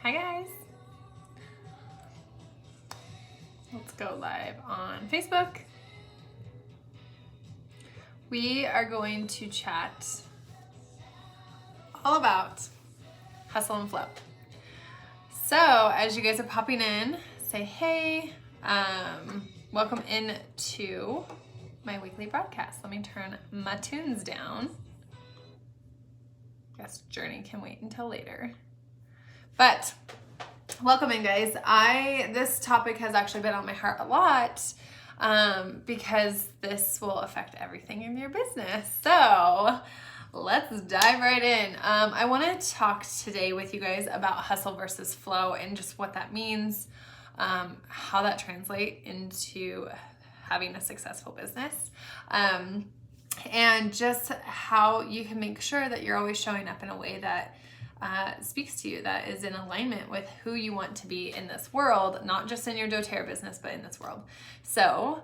Hi guys. Let's go live on Facebook. We are going to chat all about hustle and flow. So as you guys are popping in, say hey. Welcome into my weekly broadcast. Let me turn my tunes down. Guess Journey can wait until later. But welcome in, guys. This topic has actually been on my heart a lot because this will affect everything in your business. So let's dive right in. I want to talk today with you guys about hustle versus flow and just what that means, how that translates into having a successful business, and just how you can make sure that you're always showing up in a way that speaks to you, that is in alignment with who you want to be in this world, not just in your doTERRA business, but in this world. So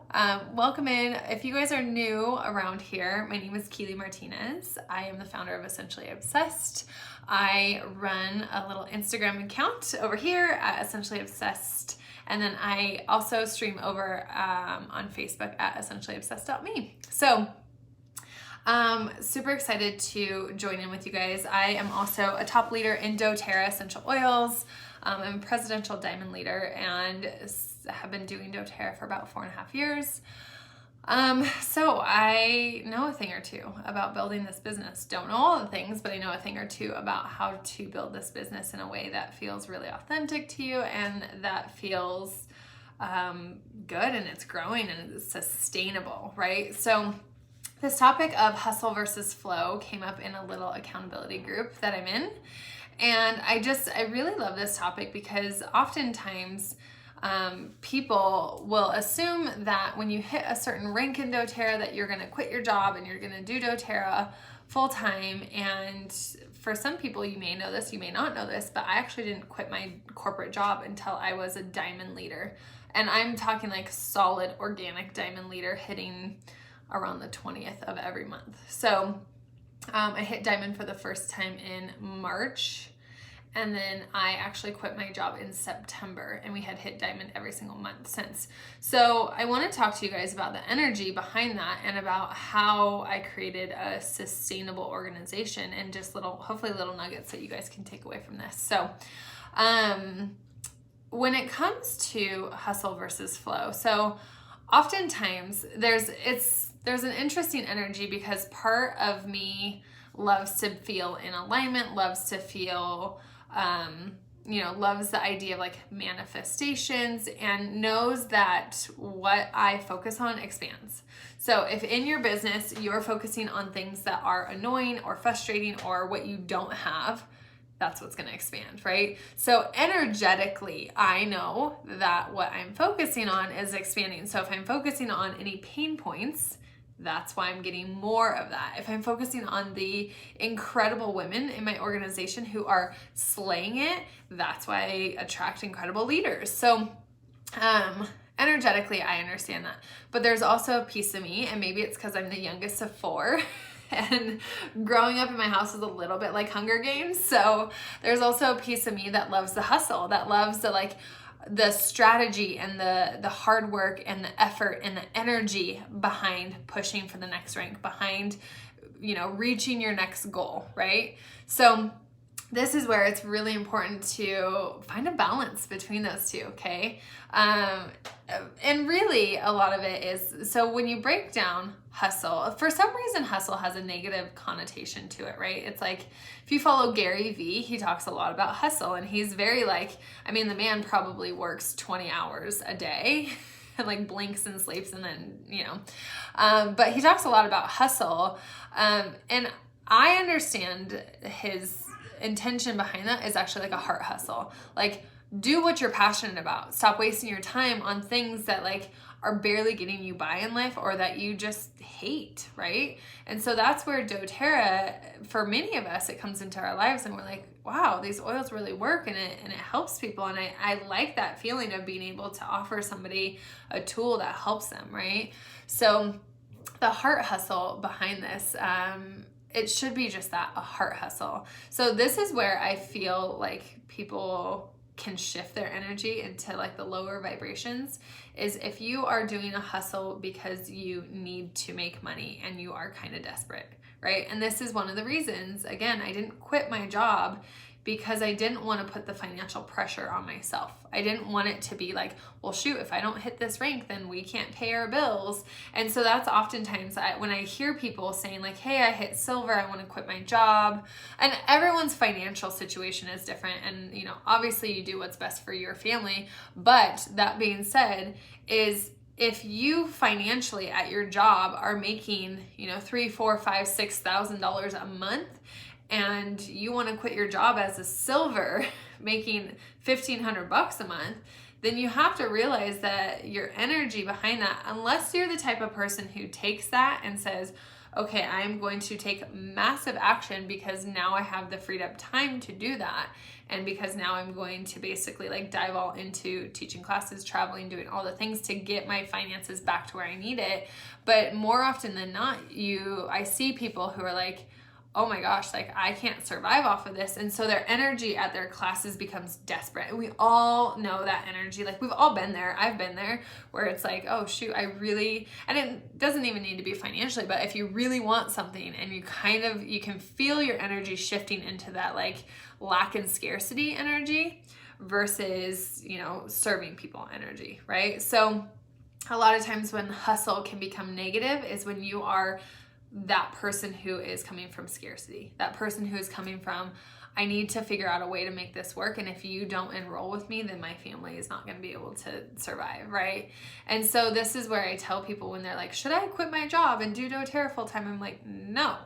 welcome in. If you guys are new around here, my name is Keely Martinez. I am the founder of Essentially Obsessed. I run a little Instagram account over here at Essentially Obsessed. And then I also stream over on Facebook at essentiallyobsessed.me. So super excited to join in with you guys. I am also a top leader in doTERRA essential oils. I'm a presidential diamond leader and have been doing doTERRA for about 4.5 years. So I know a thing or two about building this business. Don't know all the things, but I know a thing or two about how to build this business in a way that feels really authentic to you and that feels good, and it's growing and it's sustainable, right? So this topic of hustle versus flow came up in a little accountability group that I'm in. And I really love this topic because oftentimes people will assume that when you hit a certain rank in doTERRA that you're going to quit your job and you're going to do doTERRA full time. And for some people, you may know this, you may not know this, but I actually didn't quit my corporate job until I was a diamond leader. And I'm talking like solid organic diamond leader, hitting around the 20th of every month. So I hit diamond for the first time in March, and then I actually quit my job in September, and we had hit diamond every single month since. So I want to talk to you guys about the energy behind that and about how I created a sustainable organization and just hopefully little nuggets that you guys can take away from this. So when it comes to hustle versus flow, so oftentimes there's an interesting energy because part of me loves to feel in alignment, loves to feel, loves the idea of like manifestations, and knows that what I focus on expands. So if in your business you're focusing on things that are annoying or frustrating or what you don't have, that's what's going to expand, right? So energetically, I know that what I'm focusing on is expanding. So if I'm focusing on any pain points, that's why I'm getting more of that. If I'm focusing on the incredible women in my organization who are slaying it, that's why I attract incredible leaders. So energetically, I understand that. But there's also a piece of me, and maybe it's because I'm the youngest of 4, and growing up in my house was a little bit like Hunger Games. So there's also a piece of me that loves the hustle, that loves the strategy and the hard work and the effort and the energy behind pushing for the next rank, behind, reaching your next goal, right? So this is where it's really important to find a balance between those two, okay? And really a lot of it is, so when you break down hustle, for some reason hustle has a negative connotation to it, right? It's like, if you follow Gary Vee, he talks a lot about hustle, and he's very the man probably works 20 hours a day and like blinks and sleeps and then, but he talks a lot about hustle. And I understand his intention behind that is actually like a heart hustle. Like, do what you're passionate about. Stop wasting your time on things that are barely getting you by in life or that you just hate, right? And so that's where doTERRA, for many of us, it comes into our lives and we're like, wow, these oils really work and it helps people. And I like that feeling of being able to offer somebody a tool that helps them, right? So the heart hustle behind this, it should be just that, a heart hustle. So this is where I feel like people can shift their energy into like the lower vibrations is if you are doing a hustle because you need to make money and you are kind of desperate, right? And this is one of the reasons, again, I didn't quit my job because I didn't want to put the financial pressure on myself. I didn't want it to be like, well, shoot, if I don't hit this rank, then we can't pay our bills. And so that's oftentimes when I hear people saying like, hey, I hit silver, I want to quit my job. And everyone's financial situation is different. And, you know, obviously you do what's best for your family. But that being said, is if you financially at your job are making, you know, $3,000, $4,000, $5,000, $6,000 a month, and you want to quit your job as a silver making $1,500 a month, then you have to realize that your energy behind that, unless you're the type of person who takes that and says, okay, I'm going to take massive action because now I have the freed up time to do that. And because now I'm going to basically like dive all into teaching classes, traveling, doing all the things to get my finances back to where I need it. But more often than not, I see people who are like, oh my gosh, like I can't survive off of this. And so their energy at their classes becomes desperate. And we all know that energy. Like we've all been there. I've been there where it's like, oh shoot, and it doesn't even need to be financially, but if you really want something and you can feel your energy shifting into that like lack and scarcity energy versus, you know, serving people energy, right? So a lot of times when hustle can become negative is when you are that person who is coming from scarcity, that person who is coming from, I need to figure out a way to make this work. And if you don't enroll with me, then my family is not going to be able to survive, right? And so this is where I tell people when they're like, should I quit my job and do doTERRA full time? I'm like, no.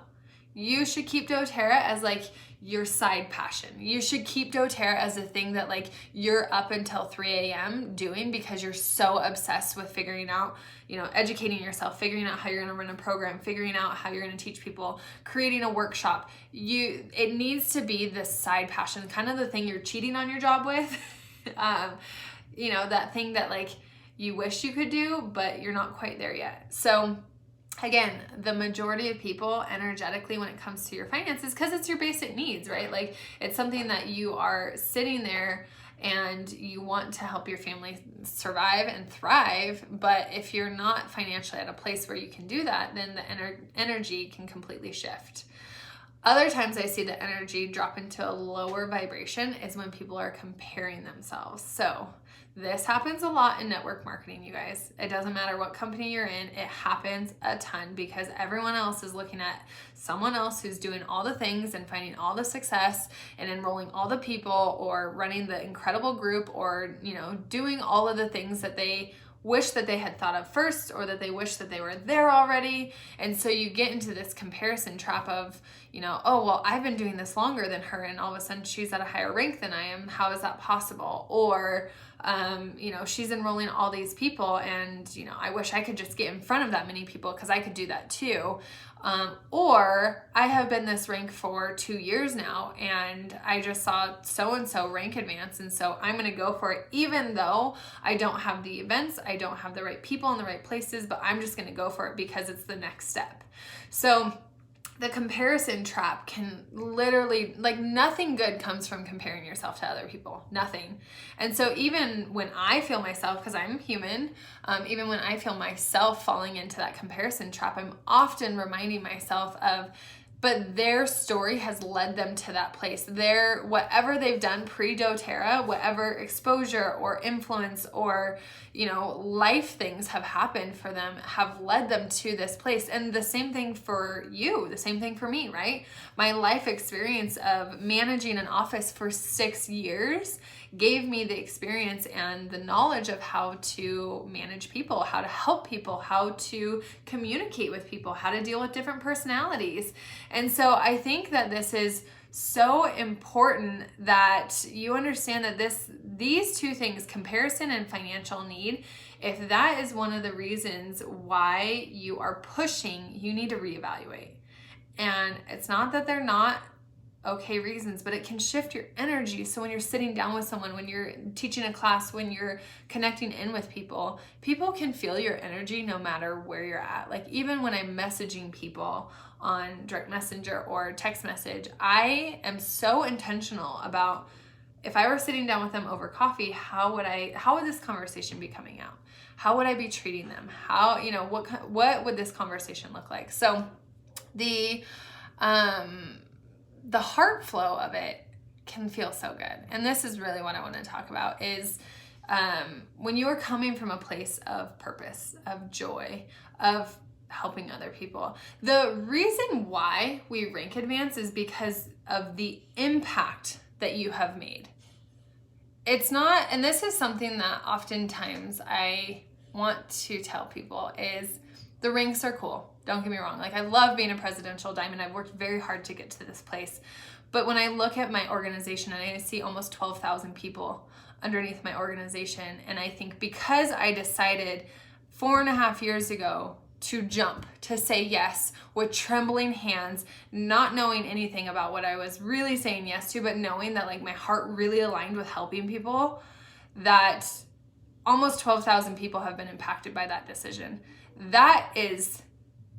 You should keep doTERRA as like your side passion. You should keep doTERRA as a thing that like you're up until 3 a.m. doing because you're so obsessed with figuring out, you know, educating yourself, figuring out how you're going to run a program, figuring out how you're going to teach people, creating a workshop. It needs to be this side passion, kind of the thing you're cheating on your job with. You know, that thing that like you wish you could do, but you're not quite there yet. So again, the majority of people energetically when it comes to your finances, because it's your basic needs, right? Like it's something that you are sitting there and you want to help your family survive and thrive. But if you're not financially at a place where you can do that, then the energy can completely shift. Other times I see the energy drop into a lower vibration is when people are comparing themselves. So this happens a lot in network marketing, you guys. It doesn't matter what company you're in, it happens a ton because everyone else is looking at someone else who's doing all the things and finding all the success and enrolling all the people or running the incredible group or, you know, doing all of the things that they wish that they had thought of first or that they wish that they were there already. And so you get into this comparison trap of, you know, oh, well, I've been doing this longer than her and all of a sudden she's at a higher rank than I am. How is that possible? Or, you know, she's enrolling all these people and, you know, I wish I could just get in front of that many people because I could do that too. Or I have been this rank for 2 years now and I just saw so-and-so rank advance. And so I'm going to go for it, even though I don't have the events, I don't have the right people in the right places, but I'm just going to go for it because it's the next step. So the comparison trap can literally, like nothing good comes from comparing yourself to other people, nothing. And so even when I feel myself, because I'm human, even when I feel myself falling into that comparison trap, I'm often reminding myself of, but their story has led them to that place. Whatever they've done pre-doTERRA, whatever exposure or influence or, you know, life things have happened for them have led them to this place. And the same thing for you, the same thing for me, right? My life experience of managing an office for 6 years gave me the experience and the knowledge of how to manage people, how to help people, how to communicate with people, how to deal with different personalities. And so I think that this is so important that you understand that these two things, comparison and financial need, if that is one of the reasons why you are pushing, you need to reevaluate. And it's not that they're not okay reasons, but it can shift your energy. So when you're sitting down with someone, when you're teaching a class, when you're connecting in with people, people can feel your energy no matter where you're at. Like even when I'm messaging people on direct messenger or text message, I am so intentional about if I were sitting down with them over coffee, how would this conversation be coming out? How would I be treating them? How, you know, what would this conversation look like? So the heart flow of it can feel so good. And this is really what I want to talk about is when you are coming from a place of purpose, of joy, of helping other people. The reason why we rank advance is because of the impact that you have made. It's not, and this is something that oftentimes I want to tell people is the ranks are cool. Don't get me wrong. Like, I love being a presidential diamond. I've worked very hard to get to this place. But when I look at my organization and I see almost 12,000 people underneath my organization, and I think because I decided 4.5 years ago to jump, to say yes with trembling hands, not knowing anything about what I was really saying yes to, but knowing that like my heart really aligned with helping people, that almost 12,000 people have been impacted by that decision. That is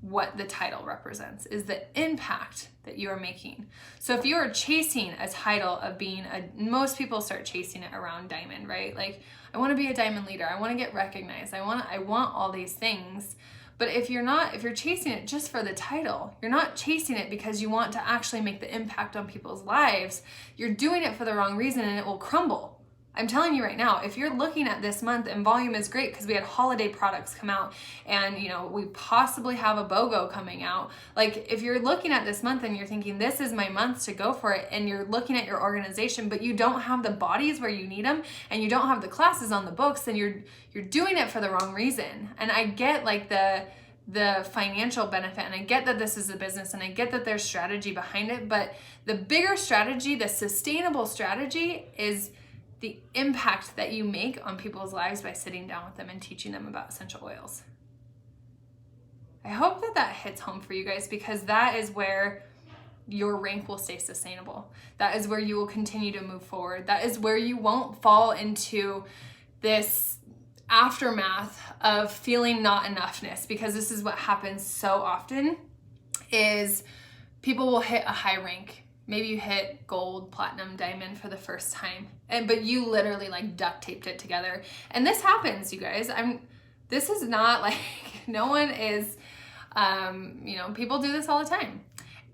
what the title represents, is the impact that you are making. So if you are chasing a title of being most people start chasing it around diamond, right? Like, I want to be a diamond leader. I want to get recognized. I want all these things. But if you're chasing it just for the title, you're not chasing it because you want to actually make the impact on people's lives, you're doing it for the wrong reason and it will crumble. I'm telling you right now, if you're looking at this month and volume is great because we had holiday products come out and, you know, we possibly have a BOGO coming out. Like, if you're looking at this month and you're thinking, this is my month to go for it, and you're looking at your organization, but you don't have the bodies where you need them and you don't have the classes on the books, then you're doing it for the wrong reason. And I get like the financial benefit, and I get that this is a business, and I get that there's strategy behind it, but the bigger strategy, the sustainable strategy, is the impact that you make on people's lives by sitting down with them and teaching them about essential oils. I hope that hits home for you guys, because that is where your rank will stay sustainable. That is where you will continue to move forward. That is where you won't fall into this aftermath of feeling not enoughness, because this is what happens so often is people will hit a high rank. Maybe you hit gold, platinum, diamond for the first time, but you literally like duct taped it together. And this happens, you guys. This is not like, no one is, people do this all the time.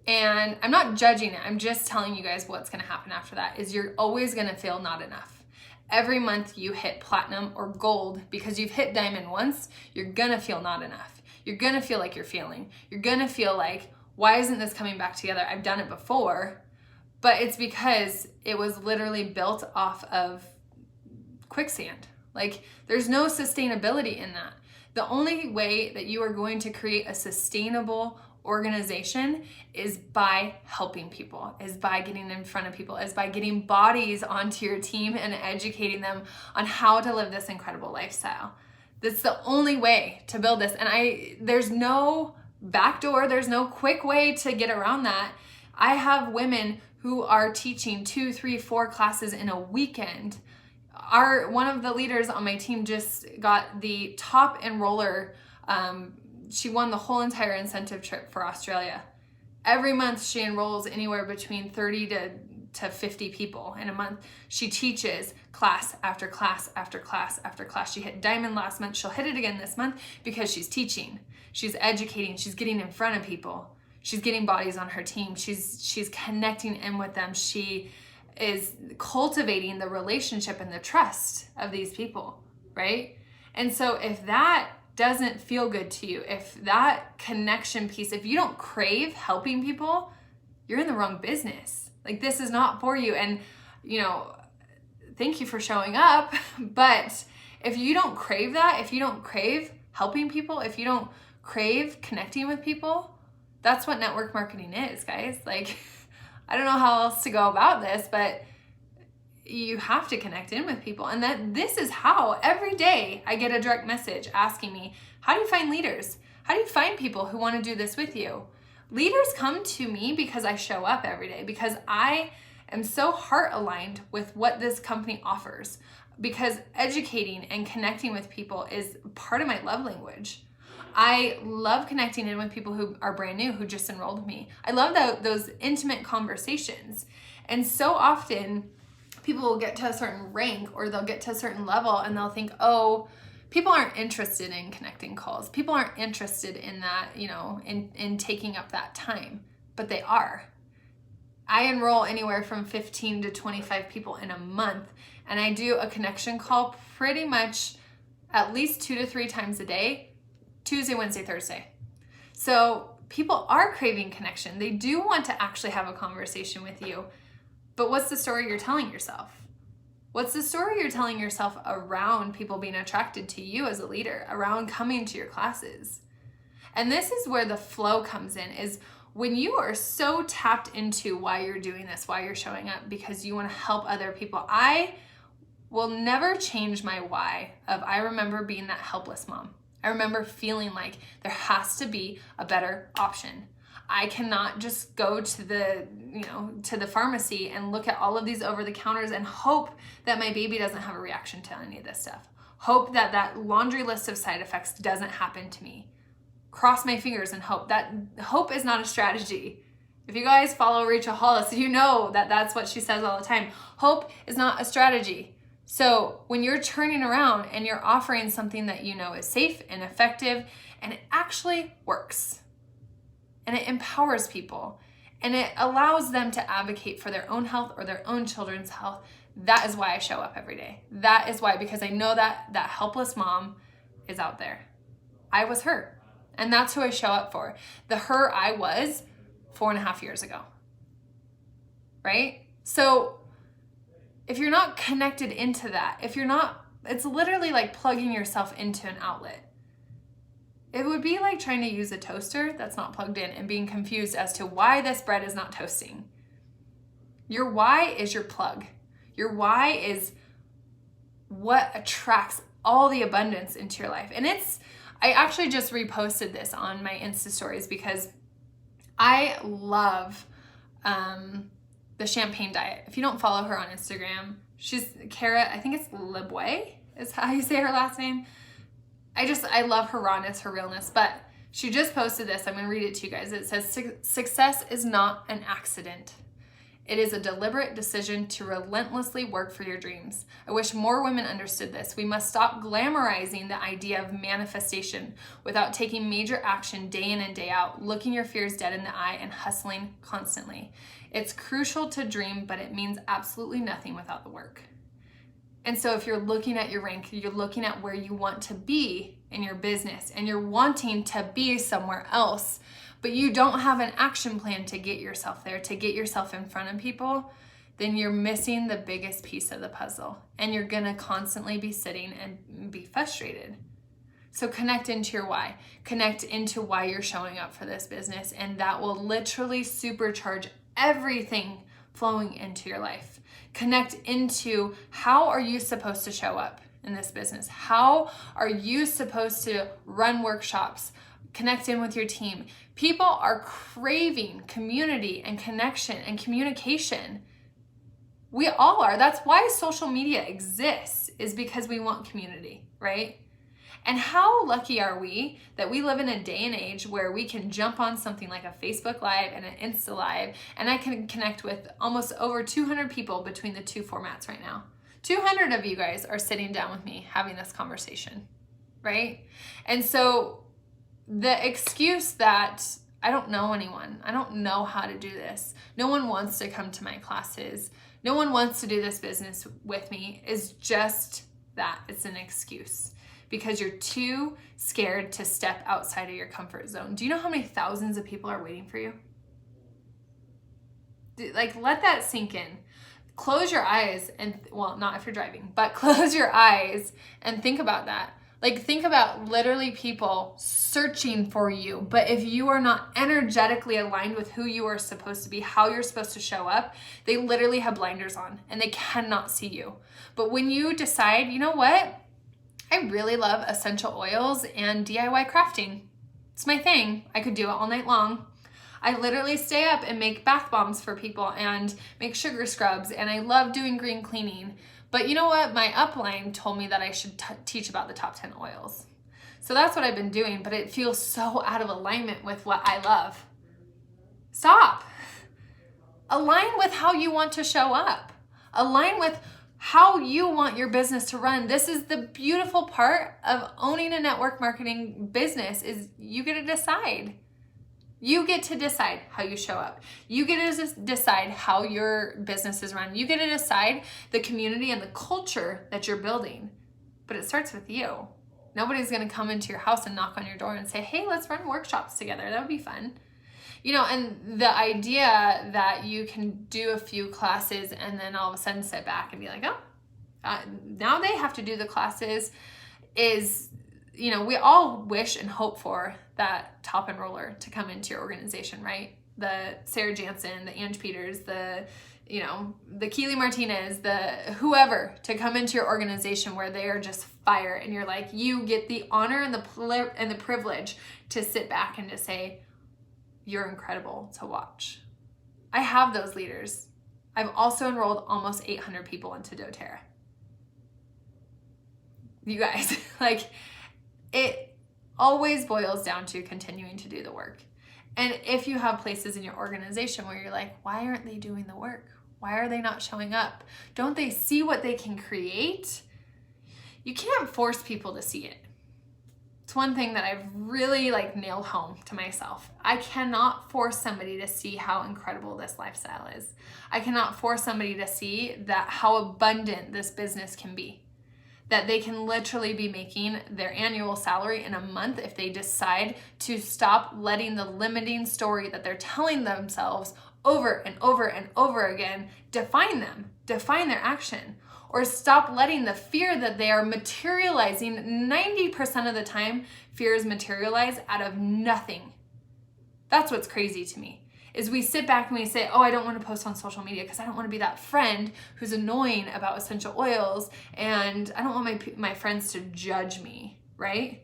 And I'm not judging it. I'm just telling you guys what's going to happen after that is you're always going to feel not enough. Every month you hit platinum or gold because you've hit diamond once, you're going to feel not enough. You're going to feel like you're failing. You're going to feel like, why isn't this coming back together? I've done it before. But it's because it was literally built off of quicksand. Like, there's no sustainability in that. The only way that you are going to create a sustainable organization is by helping people, is by getting in front of people, is by getting bodies onto your team and educating them on how to live this incredible lifestyle. That's the only way to build this. And there's no backdoor, there's no quick way to get around that. I have women who are teaching 2, 3, 4 classes in a weekend. One of the leaders on my team just got the top enroller. She won the whole entire incentive trip for Australia. Every month she enrolls anywhere between 30 to 50 people in a month. She teaches class after class after class after class. She hit diamond last month. She'll hit it again this month because she's teaching. She's educating. She's getting in front of people. She's getting bodies on her team. She's connecting in with them. She is cultivating the relationship and the trust of these people, right? And so if that doesn't feel good to you, if that connection piece, if you don't crave helping people, you're in the wrong business. Like, this is not for you. And, thank you for showing up. But if you don't crave that, if you don't crave helping people, if you don't crave connecting with people, that's what network marketing is, guys. Like, I don't know how else to go about this, but you have to connect in with people. And this is how every day I get a direct message asking me, how do you find leaders? How do you find people who want to do this with you? Leaders come to me because I show up every day, because I am so heart aligned with what this company offers, because educating and connecting with people is part of my love language. I love connecting in with people who are brand new, who just enrolled with me. I love those intimate conversations. And so often people will get to a certain rank or they'll get to a certain level and they'll think, oh, people aren't interested in connecting calls. People aren't interested in that, you know, in taking up that time, but they are. I enroll anywhere from 15 to 25 people in a month, and I do a connection call pretty much at least 2 to 3 times a day, Tuesday, Wednesday, Thursday. So people are craving connection. They do want to actually have a conversation with you, but what's the story you're telling yourself? What's the story you're telling yourself around people being attracted to you as a leader, around coming to your classes? And this is where the flow comes in, is when you are so tapped into why you're doing this, why you're showing up, because you want to help other people. I will never change my why of I remember being that helpless mom. I remember feeling like there has to be a better option. I cannot just go to the pharmacy and look at all of these over-the-counters and hope that my baby doesn't have a reaction to any of this stuff. Hope that that laundry list of side effects doesn't happen to me. Cross my fingers and hope. That hope is not a strategy. If you guys follow Rachel Hollis, you know that that's what she says all the time. Hope is not a strategy. So when you're turning around and you're offering something that you know is safe and effective and it actually works and it empowers people and it allows them to advocate for their own health or their own children's health, that is why I show up every day. That is why, because I know that that helpless mom is out there. I was her. And that's who I show up for. The her I was 4.5 years ago. Right? So if you're not connected into that, if you're not, it's literally like plugging yourself into an outlet. It would be like trying to use a toaster that's not plugged in and being confused as to why this bread is not toasting. Your why is your plug. Your why is what attracts all the abundance into your life. And I actually just reposted this on my Insta stories because I love the champagne diet. If you don't follow her on Instagram, she's Kara, I think it's Libway is how you say her last name. I love her rawness, her realness, but she just posted this. I'm going to read it to you guys. It says, success is not an accident. It is a deliberate decision to relentlessly work for your dreams. I wish more women understood this. We must stop glamorizing the idea of manifestation without taking major action day in and day out, looking your fears dead in the eye and hustling constantly. It's crucial to dream, but it means absolutely nothing without the work. And so if you're looking at your rank, you're looking at where you want to be in your business and you're wanting to be somewhere else, but you don't have an action plan to get yourself there, to get yourself in front of people, then you're missing the biggest piece of the puzzle and you're gonna constantly be sitting and be frustrated. So connect into your why. Connect into why you're showing up for this business, and that will literally supercharge everything flowing into your life. Connect into how are you supposed to show up in this business? How are you supposed to run workshops? Connect in with your team. People are craving community and connection and communication. We all are. That's why social media exists, is because we want community, right? And how lucky are we that we live in a day and age where we can jump on something like a Facebook Live and an Insta Live, and I can connect with almost over 200 people between the two formats right now. 200 of you guys are sitting down with me having this conversation, right? And so the excuse that I don't know anyone, I don't know how to do this, no one wants to come to my classes, no one wants to do this business with me, is just that. It's an excuse because you're too scared to step outside of your comfort zone. Do you know how many thousands of people are waiting for you? Like, let that sink in. Close your eyes and, well, not if you're driving, but close your eyes and think about that. Like, think about literally people searching for you. But if you are not energetically aligned with who you are supposed to be, how you're supposed to show up, they literally have blinders on and they cannot see you. But when you decide, you know what? I really love essential oils and DIY crafting. It's my thing. I could do it all night long. I literally stay up and make bath bombs for people and make sugar scrubs, and I love doing green cleaning. But you know what? My upline told me that I should teach about the top 10 oils. So that's what I've been doing, but it feels so out of alignment with what I love. Stop. Align with how you want to show up. Align with how you want your business to run. This is the beautiful part of owning a network marketing business, is you get to decide. You get to decide how you show up. You get to decide how your business is run. You get to decide the community and the culture that you're building. But it starts with you. Nobody's going to come into your house and knock on your door and say, hey, let's run workshops together. That would be fun. And the idea that you can do a few classes and then all of a sudden sit back and be like, now they have to do the classes is, we all wish and hope for that top enroller to come into your organization, right? The Sarah Jansen, the Ange Peters, the Keely Martinez, the whoever to come into your organization where they are just fire. And you're like, you get the honor and the privilege to sit back and to say, you're incredible to watch. I have those leaders. I've also enrolled almost 800 people into doTERRA. You guys, it always boils down to continuing to do the work. And if you have places in your organization where you're like, why aren't they doing the work? Why are they not showing up? Don't they see what they can create? You can't force people to see it. It's one thing that I've really nailed home to myself. I cannot force somebody to see how incredible this lifestyle is. I cannot force somebody to see that how abundant this business can be. That they can literally be making their annual salary in a month if they decide to stop letting the limiting story that they're telling themselves over and over and over again define them, define their action. Or stop letting the fear that they are materializing. 90% of the time, fears materialize out of nothing. That's what's crazy to me, is we sit back and we say, oh, I don't want to post on social media because I don't want to be that friend who's annoying about essential oils, and I don't want my friends to judge me, right?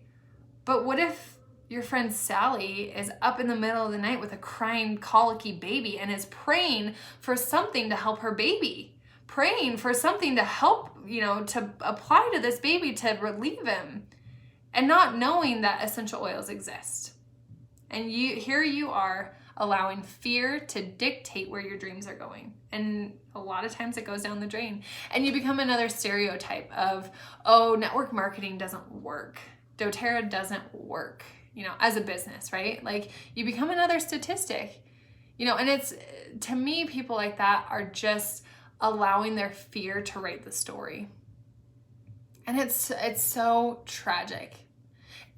But what if your friend Sally is up in the middle of the night with a crying, colicky baby and is praying for something to help her baby? Praying for something to help, to apply to this baby to relieve him, and not knowing that essential oils exist. And here you are allowing fear to dictate where your dreams are going. And a lot of times it goes down the drain. And you become another stereotype of, oh, network marketing doesn't work. doTERRA doesn't work, as a business, right? You become another statistic, and it's, to me, people like that are just allowing their fear to write the story. And it's so tragic.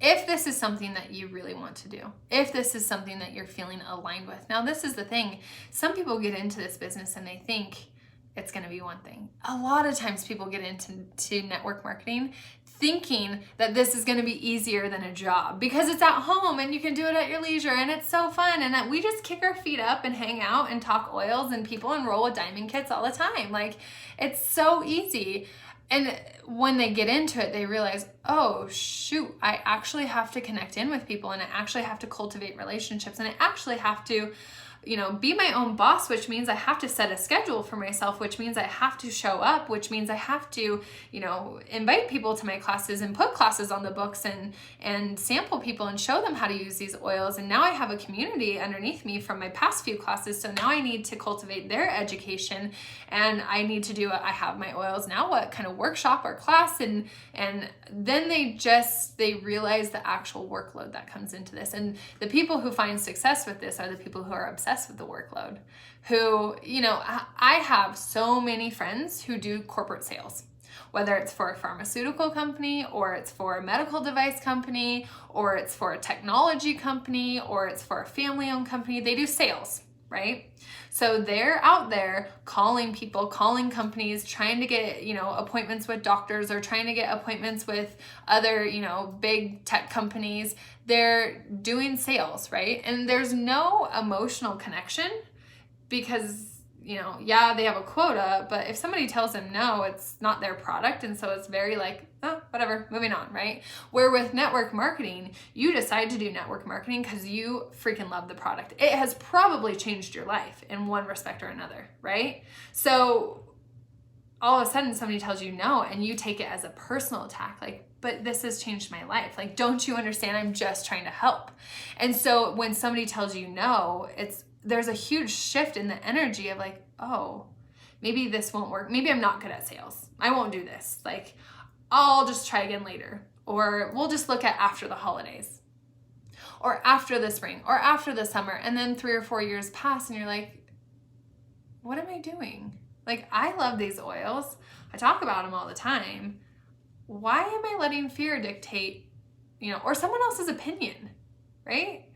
If this is something that you really want to do, if this is something that you're feeling aligned with. Now, this is the thing. Some people get into this business and they think it's going to be one thing. A lot of times people get into network marketing thinking that this is going to be easier than a job because it's at home and you can do it at your leisure and it's so fun, and that we just kick our feet up and hang out and talk oils, and people enroll with diamond kits all the time. It's so easy. And when they get into it, they realize, oh shoot, I actually have to connect in with people, and I actually have to cultivate relationships, and I actually have to be my own boss, which means I have to set a schedule for myself, which means I have to show up, which means I have to, invite people to my classes and put classes on the books and sample people and show them how to use these oils. And now I have a community underneath me from my past few classes. So now I need to cultivate their education, and I need to I have my oils. Now what kind of workshop or class? And then they realize the actual workload that comes into this. And the people who find success with this are the people who are obsessed with the workload, who, I have so many friends who do corporate sales, whether it's for a pharmaceutical company, or it's for a medical device company, or it's for a technology company, or it's for a family-owned company. They do sales, right? So they're out there calling people, calling companies, trying to get, appointments with doctors, or trying to get appointments with other, big tech companies. They're doing sales, right? And there's no emotional connection because, they have a quota, but if somebody tells them no, it's not their product. And so it's very whatever, moving on, right? Where with network marketing, you decide to do network marketing because you freaking love the product. It has probably changed your life in one respect or another, right? So all of a sudden somebody tells you no, and you take it as a personal attack, but this has changed my life. Don't you understand? I'm just trying to help. And so when somebody tells you no, there's a huge shift in the energy of oh, maybe this won't work. Maybe I'm not good at sales. I won't do this. Like, I'll just try again later. Or we'll just look at after the holidays. Or after the spring. Or after the summer. And then 3 or 4 years pass and you're like, what am I doing? Like, I love these oils. I talk about them all the time. Why am I letting fear dictate, or someone else's opinion, right?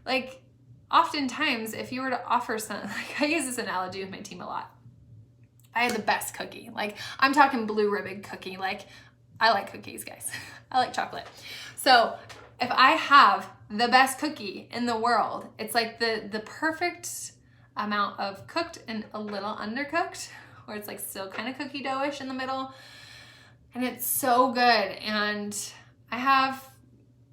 Like, oftentimes, if you were to offer I use this analogy with my team a lot. I had the best cookie. Like, I'm talking blue ribbon cookie. Like, I like cookies, guys. I like chocolate. So if I have the best cookie in the world, it's like the perfect amount of cooked and a little undercooked, where it's like still kind of cookie dough-ish in the middle. And it's so good. And I have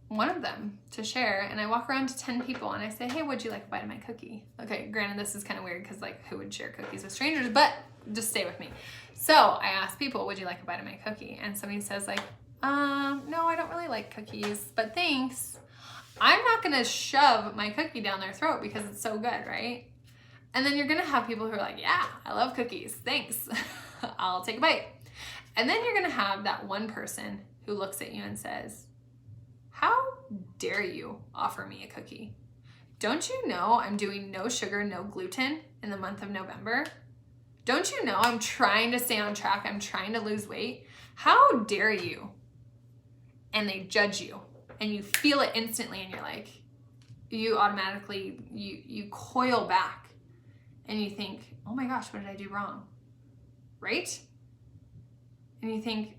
one of them to share, and I walk around to 10 people and I say, hey, would you like a bite of my cookie? Okay, granted, this is kind of weird because like who would share cookies with strangers, but just stay with me. So I ask people, would you like a bite of my cookie? And somebody says like, no, I don't really like cookies, but thanks. I'm not gonna shove my cookie down their throat because it's so good, right? And then you're gonna have people who are like, yeah, I love cookies, thanks. I'll take a bite. And then you're gonna have that one person who looks at you and says, how dare you offer me a cookie? Don't you know I'm doing no sugar, no gluten in the month of November? Don't you know I'm trying to stay on track? I'm trying to lose weight. How dare you? And they judge you and you feel it instantly and you're like, you automatically, you coil back and you think, oh my gosh, what did I do wrong? Right? And you think,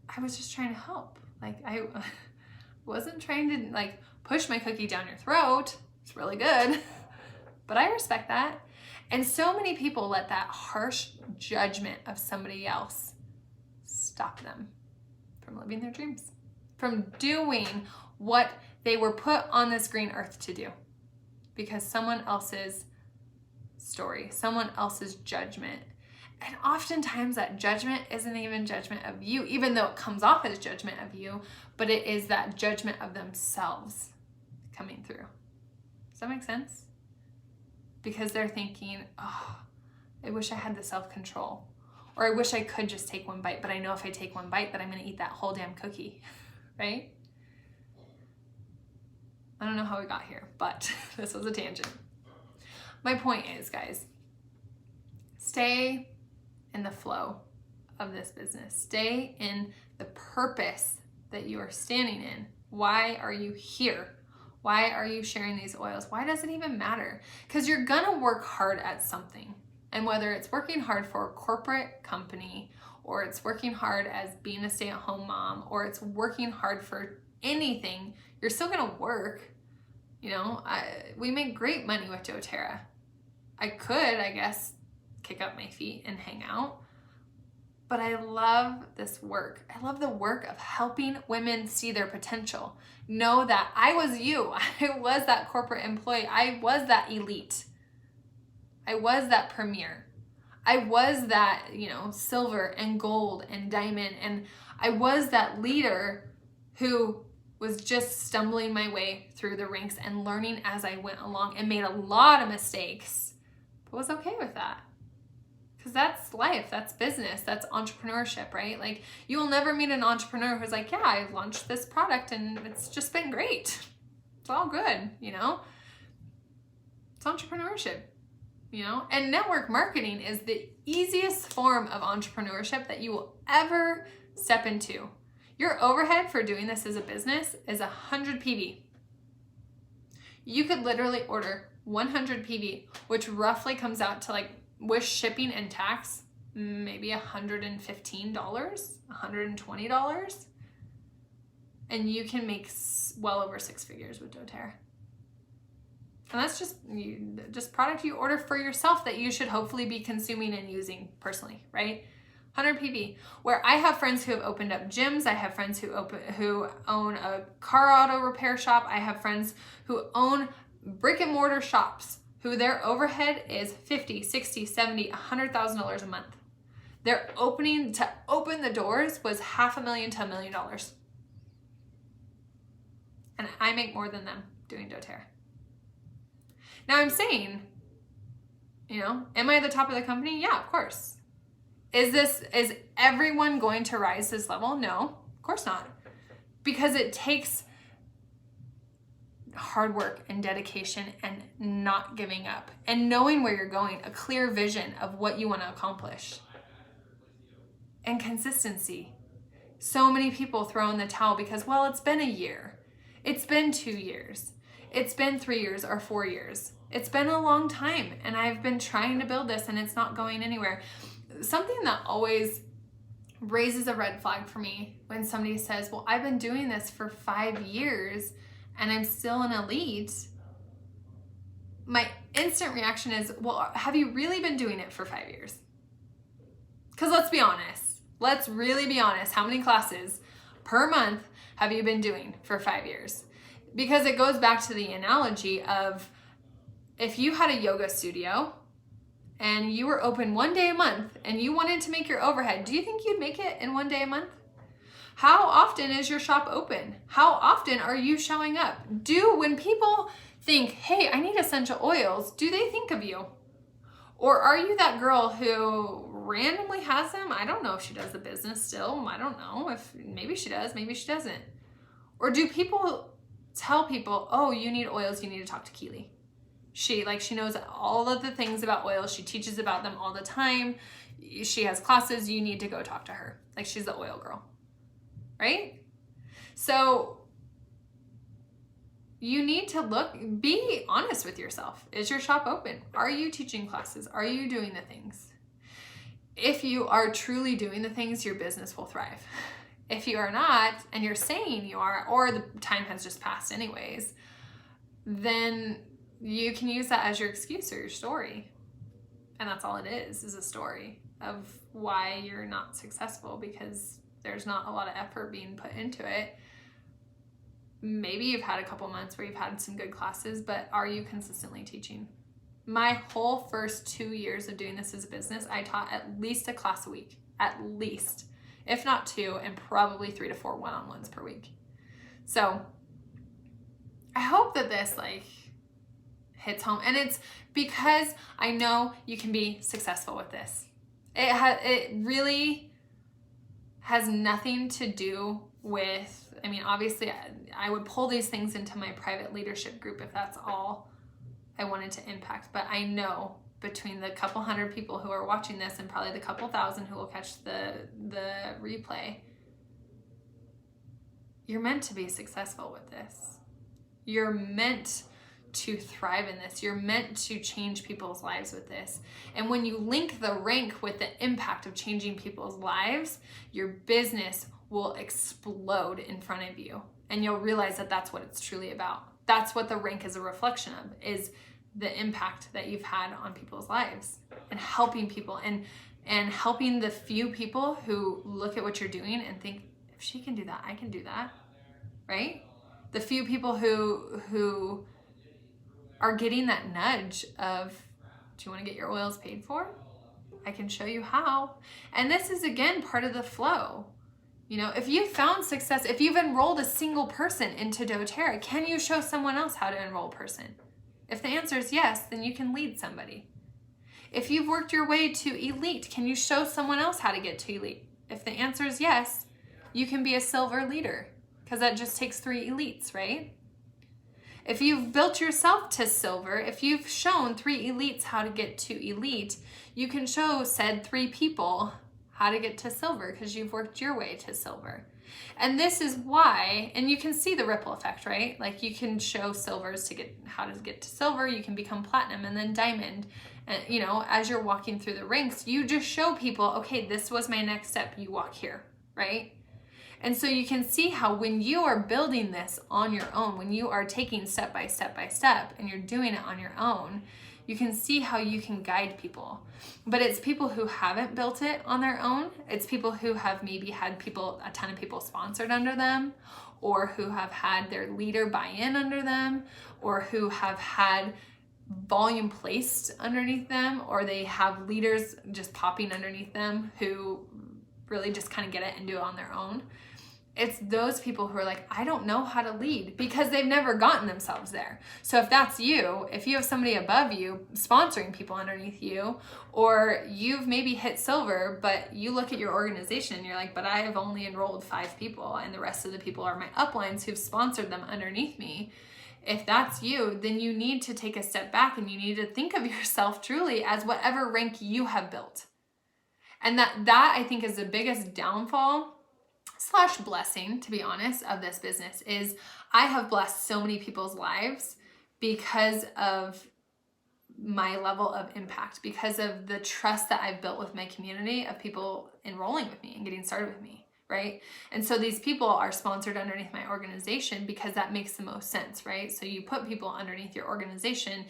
I was just trying to help. Like, I wasn't trying to like push my cookie down your throat. It's really good, but I respect that. And so many people let that harsh judgment of somebody else stop them from living their dreams, from doing what they were put on this green earth to do, because someone else's story, someone else's judgment. And oftentimes that judgment isn't even judgment of you, even though it comes off as judgment of you, but it is that judgment of themselves coming through. Does that make sense? Because they're thinking, oh, I wish I had the self-control. Or I wish I could just take one bite, but I know if I take one bite that I'm gonna eat that whole damn cookie, right? I don't know how we got here, but this was a tangent. My point is, guys, stay in the flow of this business. Stay in the purpose that you are standing in. Why are you here? Why are you sharing these oils? Why does it even matter? Because you're gonna work hard at something. And whether it's working hard for a corporate company, or it's working hard as being a stay-at-home mom, or it's working hard for anything, you're still gonna work. We make great money with doTERRA. I could, I guess, kick up my feet and hang out. But I love this work. I love the work of helping women see their potential. Know that I was you. I was that corporate employee. I was that elite. I was that premier. I was that, silver and gold and diamond. And I was that leader who was just stumbling my way through the ranks and learning as I went along and made a lot of mistakes, but was okay with that. Because that's life, that's business, that's entrepreneurship, right? Like, you will never meet an entrepreneur who's like, yeah, I launched this product and it's just been great. It's all good, It's entrepreneurship, And network marketing is the easiest form of entrepreneurship that you will ever step into. Your overhead for doing this as a business is 100 PV. You could literally order 100 PV, which roughly comes out to like, with shipping and tax, maybe $115, $120. And you can make well over 6 figures with doTERRA. And that's just product you order for yourself that you should hopefully be consuming and using personally, right? 100 PV. Where I have friends who have opened up gyms. I have friends who own a car auto repair shop. I have friends who own brick and mortar shops who their overhead is $50, $60, $70, $100,000 a month. Their open the doors was $500,000 to $1 million. And I make more than them doing doTERRA. Now I'm saying, am I at the top of the company? Yeah, of course. Is everyone going to rise this level? No, of course not. Because it takes hard work and dedication and not giving up and knowing where you're going, a clear vision of what you want to accomplish, and consistency. So many people throw in the towel because, well, it's been a year, it's been 2 years, it's been 3 years or 4 years. It's been a long time and I've been trying to build this and it's not going anywhere. Something that always raises a red flag for me when somebody says, well, I've been doing this for 5 years and I'm still an elite. My instant reaction is, well, have you really been doing it for 5 years? Because let's be honest. Let's really be honest. How many classes per month have you been doing for 5 years? Because it goes back to the analogy of, if you had a yoga studio and you were open 1 day a month and you wanted to make your overhead, do you think you'd make it in 1 day a month? How often is your shop open? How often are you showing up? When people think, hey, I need essential oils, do they think of you? Or are you that girl who randomly has them? I don't know if she does the business still. I don't know if maybe she does, maybe she doesn't. Or do people tell people, oh, you need oils, you need to talk to Keely. She knows all of the things about oils. She teaches about them all the time. She has classes. You need to go talk to her. Like, she's the oil girl, right? So you need to be honest with yourself. Is your shop open? Are you teaching classes? Are you doing the things? If you are truly doing the things, your business will thrive. If you are not, and you're saying you are, or the time has just passed anyways, then you can use that as your excuse or your story. And that's all it is a story of why you're not successful, because there's not a lot of effort being put into it. Maybe you've had a couple months where you've had some good classes, but are you consistently teaching? My whole first 2 years of doing this as a business, I taught at least a class a week, at least, if not 2, and probably 3 to 4 one-on-ones per week. So I hope that this hits home, and it's because I know you can be successful with this. It really has nothing to do with, obviously I would pull these things into my private leadership group if that's all I wanted to impact. But I know between the couple hundred people who are watching this and probably the couple thousand who will catch the replay, you're meant to be successful with this. You're meant to thrive in this. You're meant to change people's lives with this. And when you link the rank with the impact of changing people's lives, your business will explode in front of you. And you'll realize that that's what it's truly about. That's what the rank is a reflection of, is the impact that you've had on people's lives and helping people and helping the few people who look at what you're doing and think, if she can do that, I can do that, right? The few people who are getting that nudge of, do you want to get your oils paid for? I can show you how. And this is, again, part of the flow. If you've found success, if you've enrolled a single person into doTERRA, can you show someone else how to enroll a person? If the answer is yes, then you can lead somebody. If you've worked your way to elite, can you show someone else how to get to elite? If the answer is yes, you can be a silver leader, because that just takes 3 elites, right? If you've built yourself to silver, if you've shown 3 elites how to get to elite, you can show said 3 people how to get to silver, because you've worked your way to silver. And this is why, and you can see the ripple effect, right? You can show silvers to get how to get to silver, you can become platinum and then diamond. And as you're walking through the ranks, you just show people, okay, this was my next step, you walk here, right? And so you can see how when you are building this on your own, when you are taking step by step by step and you're doing it on your own, you can see how you can guide people. But it's people who haven't built it on their own. It's people who have maybe had a ton of people sponsored under them, or who have had their leader buy in under them, or who have had volume placed underneath them, or they have leaders just popping underneath them who really just kind of get it and do it on their own. It's those people who are like, I don't know how to lead, because they've never gotten themselves there. So if that's you, if you have somebody above you sponsoring people underneath you, or you've maybe hit silver, but you look at your organization and you're like, but I have only enrolled 5 people and the rest of the people are my uplines who've sponsored them underneath me. If that's you, then you need to take a step back and you need to think of yourself truly as whatever rank you have built. And that I think is the biggest downfall / blessing, to be honest, of this business, is I have blessed so many people's lives because of my level of impact, because of the trust that I've built with my community of people enrolling with me and getting started with me, right? And so these people are sponsored underneath my organization because that makes the most sense, right? So you put people underneath your organization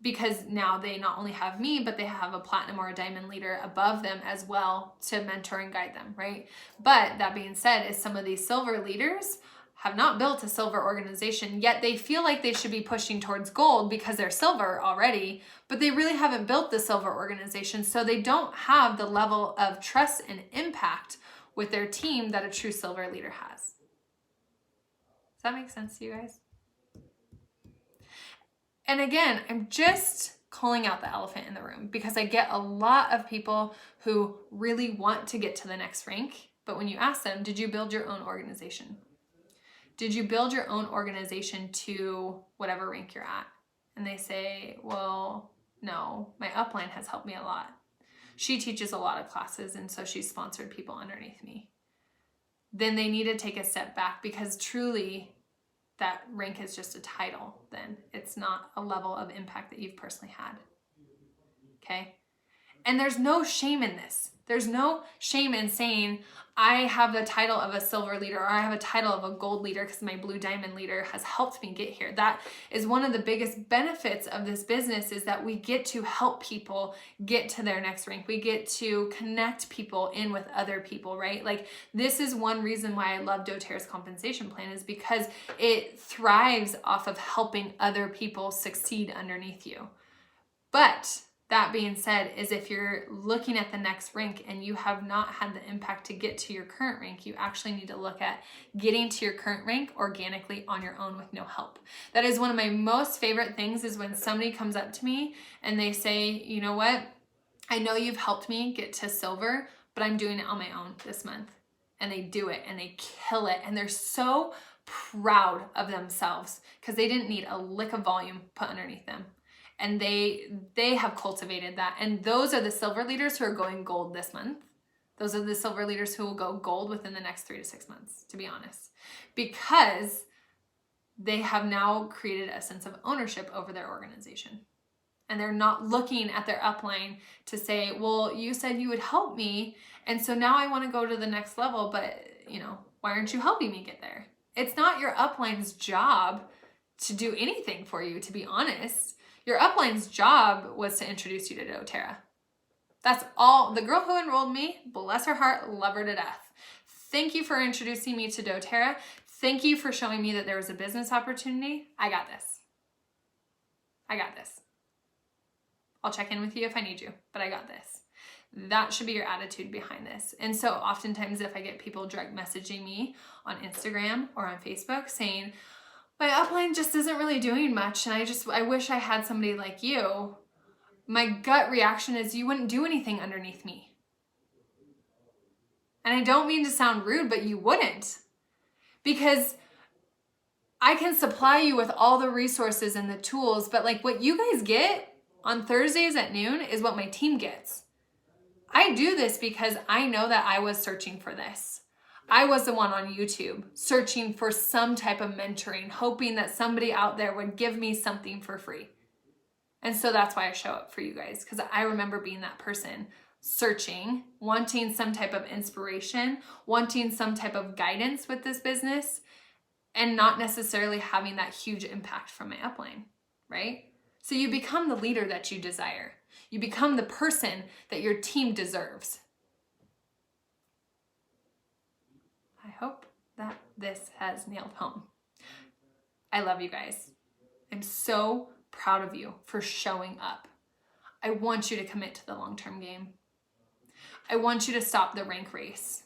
because now they not only have me, but they have a platinum or a diamond leader above them as well to mentor and guide them, right? But that being said, is some of these silver leaders have not built a silver organization, yet they feel like they should be pushing towards gold because they're silver already, but they really haven't built the silver organization, so they don't have the level of trust and impact with their team that a true silver leader has. Does that make sense to you guys? And again, I'm just calling out the elephant in the room because I get a lot of people who really want to get to the next rank, but when you ask them, did you build your own organization? Did you build your own organization to whatever rank you're at? And they say, well, no, my upline has helped me a lot. She teaches a lot of classes, and so she's sponsored people underneath me. Then they need to take a step back, because truly that rank is just a title then. It's not a level of impact that you've personally had. Okay? And there's no shame in this. There's no shame in saying, I have the title of a silver leader, or I have a title of a gold leader because my blue diamond leader has helped me get here. That is one of the biggest benefits of this business, is that we get to help people get to their next rank. We get to connect people in with other people, right? Like, this is one reason why I love doTERRA's compensation plan, is because it thrives off of helping other people succeed underneath you. But that being said, is if you're looking at the next rank and you have not had the impact to get to your current rank, you actually need to look at getting to your current rank organically on your own with no help. That is one of my most favorite things, is when somebody comes up to me and they say, you know what, I know you've helped me get to silver, but I'm doing it on my own this month. And they do it and they kill it. And they're so proud of themselves because they didn't need a lick of volume put underneath them. And they have cultivated that. And those are the silver leaders who are going gold this month. Those are the silver leaders who will go gold within the next 3 to 6 months, to be honest. Because they have now created a sense of ownership over their organization. And they're not looking at their upline to say, well, you said you would help me, and so now I want to go to the next level, but why aren't you helping me get there? It's not your upline's job to do anything for you, to be honest. Your upline's job was to introduce you to doTERRA. That's all. The girl who enrolled me, bless her heart, love her to death. Thank you for introducing me to doTERRA. Thank you for showing me that there was a business opportunity. I got this. I got this. I'll check in with you if I need you, but I got this. That should be your attitude behind this. And so oftentimes if I get people direct messaging me on Instagram or on Facebook saying, my upline just isn't really doing much, and I wish I had somebody like you, my gut reaction is, you wouldn't do anything underneath me. And I don't mean to sound rude, but you wouldn't. Because I can supply you with all the resources and the tools, but like what you guys get on Thursdays at noon is what my team gets. I do this because I know that I was searching for this. I was the one on YouTube searching for some type of mentoring, hoping that somebody out there would give me something for free. And so that's why I show up for you guys, because I remember being that person searching, wanting some type of inspiration, wanting some type of guidance with this business, and not necessarily having that huge impact from my upline, right? So you become the leader that you desire. You become the person that your team deserves. I hope that this has nailed home. I love you guys. I'm so proud of you for showing up. I want you to commit to the long-term game. I want you to stop the rank race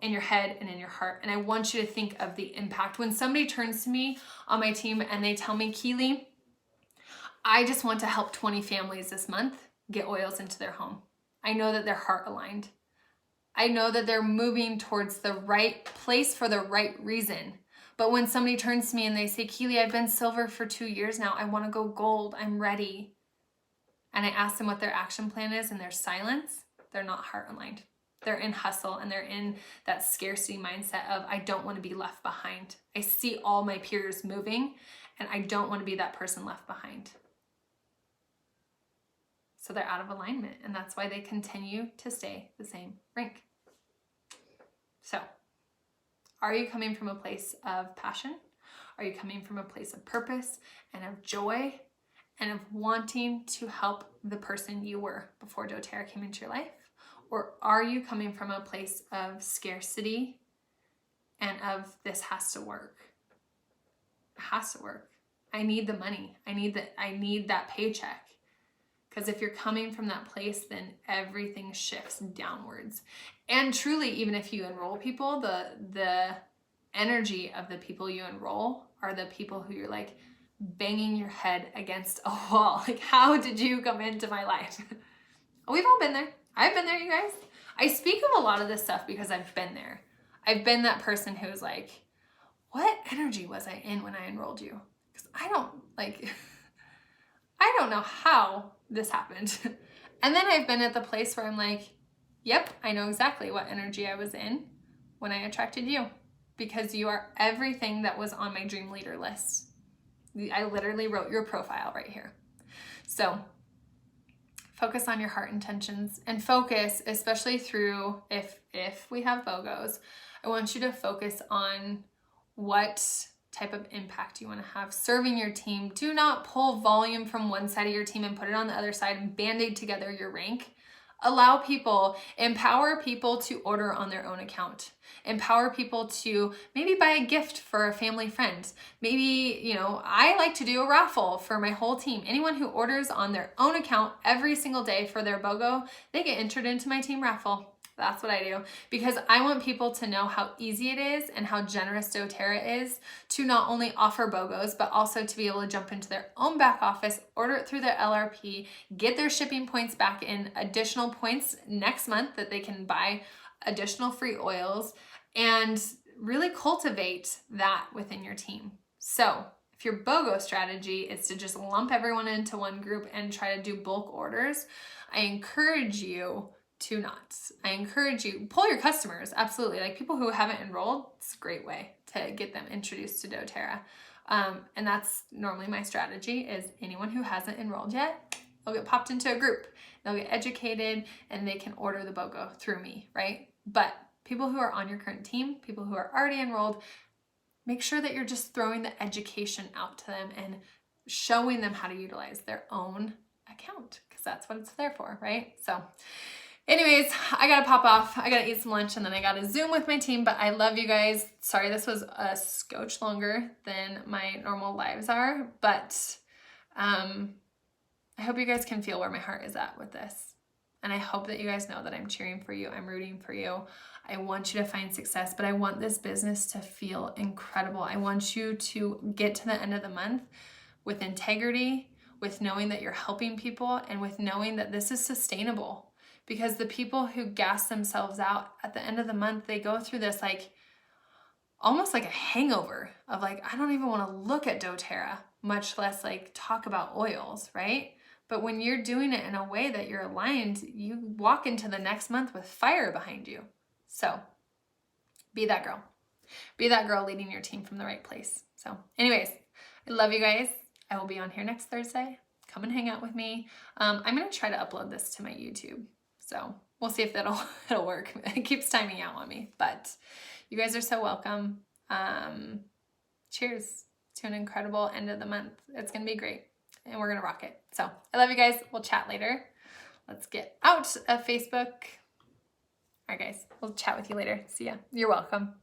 in your head and in your heart. And I want you to think of the impact. When somebody turns to me on my team and they tell me, Keely, I just want to help 20 families this month get oils into their home. I know that they're heart aligned. I know that they're moving towards the right place for the right reason. But when somebody turns to me and they say, Keely, I've been silver for 2 years now. I want to go gold. I'm ready. And I ask them what their action plan is, and their silence, they're not heart aligned. They're in hustle, and they're in that scarcity mindset of, I don't want to be left behind. I see all my peers moving, and I don't want to be that person left behind. So they're out of alignment, and that's why they continue to stay the same rank. So, are you coming from a place of passion? Are you coming from a place of purpose and of joy and of wanting to help the person you were before doTERRA came into your life? Or are you coming from a place of scarcity and of this has to work? It has to work. I need the money. I need that paycheck. Because if you're coming from that place, then everything shifts downwards. And truly, even if you enroll people, the energy of the people you enroll are the people who you're like banging your head against a wall. Like, how did you come into my life? We've all been there. I've been there, you guys. I speak of a lot of this stuff because I've been there. I've been that person who's like, what energy was I in when I enrolled you? Because I don't know how this happened. And then I've been at the place where I'm like, yep, I know exactly what energy I was in when I attracted you, because you are everything that was on my dream leader list. I literally wrote your profile right here. So focus on your heart intentions, and focus, especially through, if we have BOGOs, I want you to focus on what type of impact you want to have serving your team. Do not pull volume from one side of your team and put it on the other side and band-aid together your rank. Allow people, empower people to order on their own account. Empower people to maybe buy a gift for a family friend. Maybe, I like to do a raffle for my whole team. Anyone who orders on their own account every single day for their BOGO, they get entered into my team raffle. That's what I do, because I want people to know how easy it is and how generous doTERRA is to not only offer BOGOs, but also to be able to jump into their own back office, order it through their LRP, get their shipping points back in additional points next month that they can buy additional free oils, and really cultivate that within your team. So if your BOGO strategy is to just lump everyone into one group and try to do bulk orders, I encourage you to not. I encourage you, pull your customers, absolutely. Like people who haven't enrolled, it's a great way to get them introduced to doTERRA. And that's normally my strategy, is anyone who hasn't enrolled yet, they'll get popped into a group. They'll get educated and they can order the BOGO through me, right? But people who are on your current team, people who are already enrolled, make sure that you're just throwing the education out to them and showing them how to utilize their own account, because that's what it's there for, right? So anyways, I gotta pop off. I gotta eat some lunch and then I gotta Zoom with my team, but I love you guys. Sorry this was a scotch longer than my normal lives are, but I hope you guys can feel where my heart is at with this. And I hope that you guys know that I'm cheering for you. I'm rooting for you. I want you to find success, but I want this business to feel incredible. I want you to get to the end of the month with integrity, with knowing that you're helping people, and with knowing that this is sustainable. Because the people who gas themselves out at the end of the month, they go through this almost like a hangover of I don't even want to look at doTERRA, much less talk about oils, right? But when you're doing it in a way that you're aligned, you walk into the next month with fire behind you. So be that girl. Be that girl leading your team from the right place. So anyways, I love you guys. I will be on here next Thursday. Come and hang out with me. I'm going to try to upload this to my YouTube. So we'll see if it'll work. It keeps timing out on me, but you guys are so welcome. Cheers to an incredible end of the month. It's going to be great and we're going to rock it. So I love you guys. We'll chat later. Let's get out of Facebook. All right, guys, we'll chat with you later. See ya. You're welcome.